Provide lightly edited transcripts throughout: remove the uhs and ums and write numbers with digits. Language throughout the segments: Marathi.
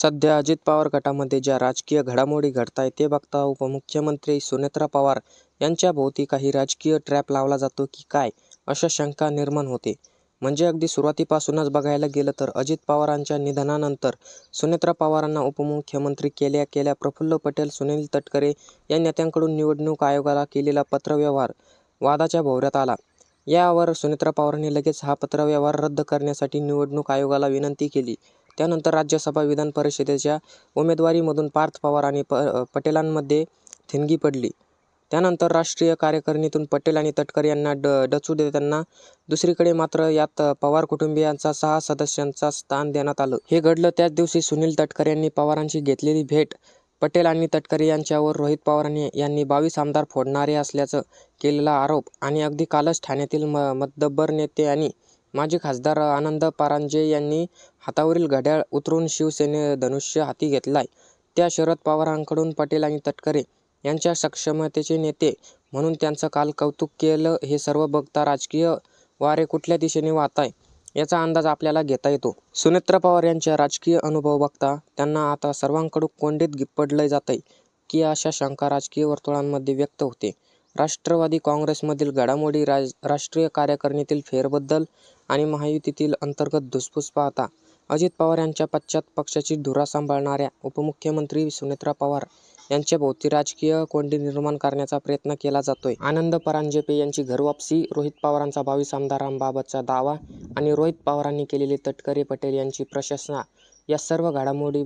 सध्या अजित पवार गटामध्ये ज्या राजकीय घडामोडी घडतायत ते बघता उपमुख्यमंत्री सुनेत्रा पवार यांच्या भोवती काही राजकीय ट्रॅप लावला जातो की काय, अशा शंका निर्माण होते. म्हणजे अगदी सुरुवातीपासूनच बघायला गेलं तर अजित पवारांच्या निधनानंतर सुनेत्रा पवारांना उपमुख्यमंत्री केल्या प्रफुल्ल पटेल, सुनील तटकरे या नेत्यांकडून निवडणूक आयोगाला केलेला पत्रव्यवहार वादाच्या भोवऱ्यात आला. यावर सुनेत्रा पवारांनी लगेच हा पत्रव्यवहार रद्द करण्यासाठी निवडणूक आयोगाला विनंती केली. त्यानंतर राज्यसभा विधान परिषदेच्या उमेदवारीमधून पार्थ पवार आणि पटेलांमध्ये ठिणगी पडली. त्यानंतर राष्ट्रीय कार्यकारिणीतून पटेल आणि तटकरे यांना डचू देताना दुसरीकडे मात्र यात पवार कुटुंबियांचा 6 सदस्यांचा स्थान देण्यात आलं. हे घडलं त्याच दिवशी सुनील तटकरे यांनी पवारांची घेतलेली भेट. पटेल आणि तटकरे यांच्यावर रोहित पवार यांनी 22 आमदार फोडणारे असल्याचं केलेला आरोप आणि अगदी कालच ठाण्यातील मतदब्बर नेते आणि माजी खासदार आनंद परांजपे यांनी हातावरील घड्याळ उतरून शिवसेने धनुष्य हाती घेतलाय. त्या शरद पवारांकडून पटेल आणि तटकरे यांच्या सक्षमतेचे नेते म्हणून त्यांचं काल कौतुक केलं. हे सर्व बघता राजकीय वारे कुठल्या दिशेने वाहताय याचा अंदाज आपल्याला घेता येतो. सुनेत्रा पवार यांचा राजकीय अनुभव बघता त्यांना आता सर्वांकडून कोंडीत पडलं जातंय की, अशा शंका राजकीय वर्तुळांमध्ये व्यक्त होते. राष्ट्रवादी काँग्रेसमधील घडामोडी, राष्ट्रीय कार्यकारिणीतील फेरबदल आणि महायुतीतील अंतर्गत धुसफूस पाहता अजित पवार यांच्या पश्चात पक्षाची धुरा सांभाळणाऱ्या उपमुख्यमंत्री सुनेत्रा पवार यांच्या भोवती राजकीय कोंडी निर्माण करण्याचा प्रयत्न केला जातोय. आनंद परांजपे यांची घरवापसी, रोहित पवारांचा 22 आमदारांबाबतचा दावा आणि रोहित पवारांनी केलेली तटकरे पटेल यांची प्रशंसा या सर्व घडामोडी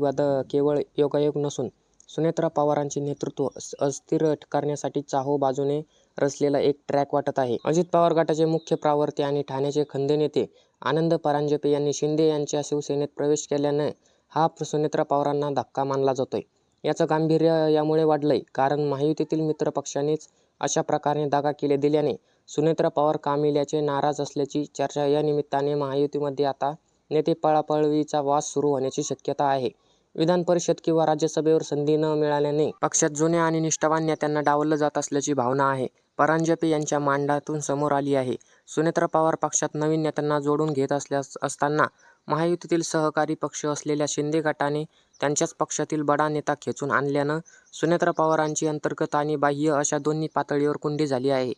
केवळ योगायोग नसून सुनेत्रा पवारांचे नेतृत्व अस्थिर करण्यासाठी बाजूने रचलेला एक ट्रॅक वाटत आहे. अजित पवार गटाचे मुख्य प्रवक्ते आणि ठाण्याचे खंदे नेते आनंद परांजपे यांनी शिंदे यांच्या शिवसेनेत प्रवेश केल्यानं हा सुनेत्रा पवारांना धक्का मानला जातोय. याचं गांभीर्य यामुळे वाढलंय कारण महायुतीतील मित्रपक्षांनीच अशा प्रकारे दगा दिल्याने सुनेत्रा पवार कामिल्याचे नाराज असल्याची चर्चा. या निमित्ताने महायुतीमध्ये आता नेते पळापळीचा वास सुरू होण्याची शक्यता आहे. विधान परिषद किंवा राज्यसभेवर संधी न मिळाल्याने पक्षात जुन्या आणि निष्ठावान नेत्यांना डावललं जात असल्याची भावना आहे. परांजपे यांच्या मांडातून समोर आली आहे. सुनेत्रा पवार पक्षात नवीन नेत्यांना जोडून घेत असताना महायुतीतील सहकारी पक्ष असलेल्या शिंदे गटाने त्यांच्याच पक्षातील बडा नेता खेचून आणल्यानं सुनेत्रा पवारांची अंतर्गत आणि बाह्य अशा दोन्ही पातळीवर कोंडी झाली आहे.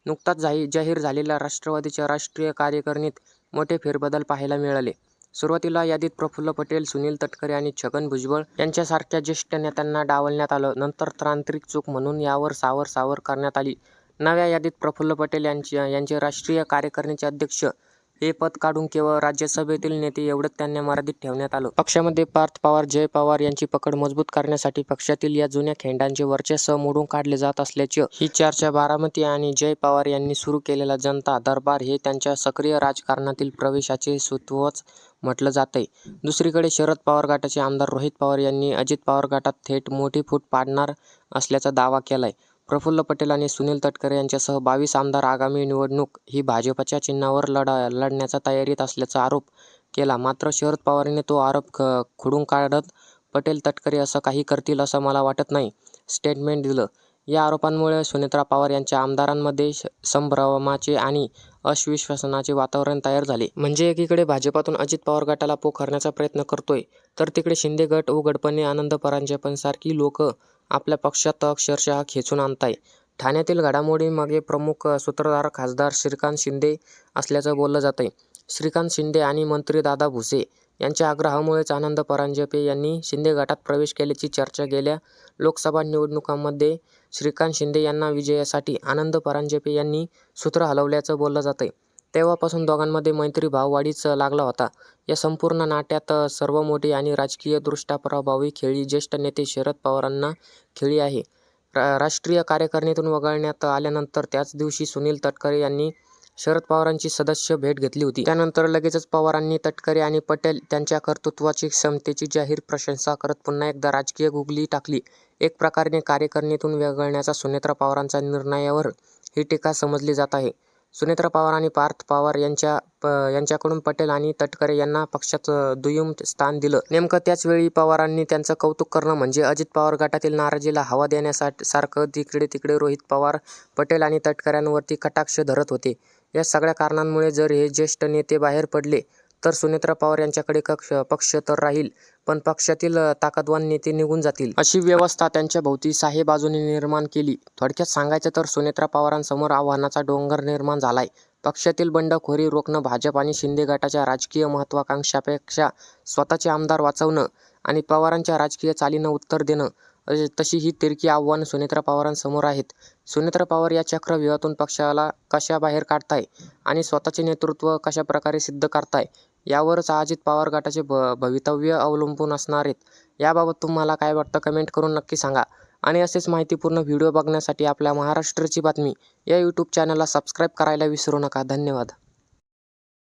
नुकताच जाहीर झालेल्या राष्ट्रवादीच्या राष्ट्रीय कार्यकारिणीत मोठे फेरबदल पाहायला मिळाले. सुरुवातीला यादीत प्रफुल्ल पटेल, सुनील तटकरे आणि छगन भुजबळ यांच्यासारख्या ज्येष्ठ नेत्यांना डावलण्यात आलं. नंतर तांत्रिक चूक म्हणून यावर सावर करण्यात आली. नव्या यादीत प्रफुल्ल पटेल यांचे राष्ट्रीय कार्यकारिणीचे अध्यक्ष हे पद काढून केवळ राज्यसभेतील नेते एवढंच त्यांना मर्यादित ठेवण्यात आलं. पक्षामध्ये पार्थ पवार, जय पवार यांची पकड मजबूत करण्यासाठी पक्षातील या जुन्या खेंडांचे वर्चस्व मोडून काढले जात असल्याची ही चर्चा. बारामती आणि जय पवार यांनी सुरू केलेला जनता दरबार हे त्यांच्या सक्रिय राजकारणातील प्रवेशाचे सूतकच म्हटलं जातंय. दुसरीकडे शरद पवार गटाचे आमदार रोहित पवार यांनी अजित पवार गटात थेट मोठी फूट पाडणार असल्याचा दावा केलाय. प्रफुल्ल पटेल आणि सुनील तटकरे यांच्यासह 22 आमदार आगामी निवडणूक ही भाजपच्या चिन्हावर लढण्याच्या तयारीत असल्याचा आरोप केला. मात्र शरद पवारांनी तो आरोप खोडून काढत पटेल तटकरे असं काही करतील असं मला वाटत नाही स्टेटमेंट दिलं. या आरोपांमुळे सुनेत्रा पवार यांच्या आमदारांमध्ये संभ्रमाचे आणि अविश्वासाचे वातावरण तयार झाले. म्हणजे एकीकडे भाजपातून अजित पवार गटाला पोखरण्याचा प्रयत्न करतोय तर तिकडे शिंदे गट उघडपणे आनंद परांजपेंसारखी लोक आपल्या पक्षात अक्षरशः खेचून आणताय. ठाण्यातील घडामोडींमागे प्रमुख सूत्रधार खासदार श्रीकांत शिंदे असल्याचं बोललं जातंय. श्रीकांत शिंदे आणि मंत्री दादा भुसे यांच्या आग्रहामुळेच आनंद परांजपे यांनी शिंदे गटात प्रवेश केल्याची चर्चा. गेल्या लोकसभा निवडणुकांमध्ये श्रीकांत शिंदे यांना विजयासाठी आनंद परांजपे यांनी सूत्र हलवल्याचं बोललं जातंय. तेव्हापासून दोघांमध्ये मैत्रीभाव वाढीस लागला होता. या संपूर्ण नाट्यात सर्व मोठी आणि राजकीयदृष्ट्या प्रभावी खेळी ज्येष्ठ नेते शरद पवारांना खेळी आहे. राष्ट्रीय कार्यकारिणीतून वगळण्यात आल्यानंतर त्याच दिवशी सुनील तटकरे यांनी शरद पवारांची सदस्य भेट घेतली होती. त्यानंतर लगेचच पवारांनी तटकरे आणि पटेल त्यांच्या कर्तृत्वाची, क्षमतेची जाहीर प्रशंसा करत पुन्हा एकदा राजकीय गुगली टाकली. एक प्रकारे कार्यकारिणीतून वगळण्याचा सुनेत्रा पवारांचा निर्णयावर ही टीका समजली जात आहे. सुनेत्रा पवार आणि पार्थ पवार यांच्याकडून पटेल आणि तटकरे यांना पक्षात दुय्यम स्थान दिलं. नेमकं त्याच वेळी पवारांनी त्यांचं कौतुक करणं म्हणजे अजित पवार गटातील नाराजीला हवा देण्यासारखं. तिकडे रोहित पवार, पटेल आणि तटकऱ्यांवरती कटाक्ष धरत होते. या सगळ्या कारणांमुळे जर हे ज्येष्ठ नेते बाहेर पडले तर सुनेत्रा पवार यांच्याकडे पक्ष तर राहील, पण पक्षातील ताकदवान नेते निघून जातील, अशी व्यवस्था त्यांच्या भोवती 6 बाजूने निर्माण केली. थोडक्यात सांगायचं तर सुनेत्रा पवारांसमोर आव्हानाचा डोंगर निर्माण झालाय. पक्षातील बंडखोरी रोखणं, भाजप आणि शिंदे गटाच्या राजकीय महत्त्वाकांक्षापेक्षा स्वतःचे आमदार वाचवणं आणि पवारांच्या राजकीय चालीनं उत्तर देणं, तशी ही तिरकी आव्हानं सुनेत्रा पवारांसमोर आहेत. सुनेत्रा पवार या चक्रव्यूहातून पक्षाला कशा बाहेर काढताय आणि स्वतःचे नेतृत्व कशा प्रकारे सिद्ध करताय, यावरच अजित पवार गटाचे भवितव्य अवलंबून असणार आहेत. याबाबत तुम्हाला काय वाटतं कमेंट करून नक्की सांगा. आणि असेच माहितीपूर्ण व्हिडिओ बघण्यासाठी आपल्या महाराष्ट्राची बातमी या यूट्यूब चॅनलला सबस्क्राईब करायला विसरू नका. धन्यवाद.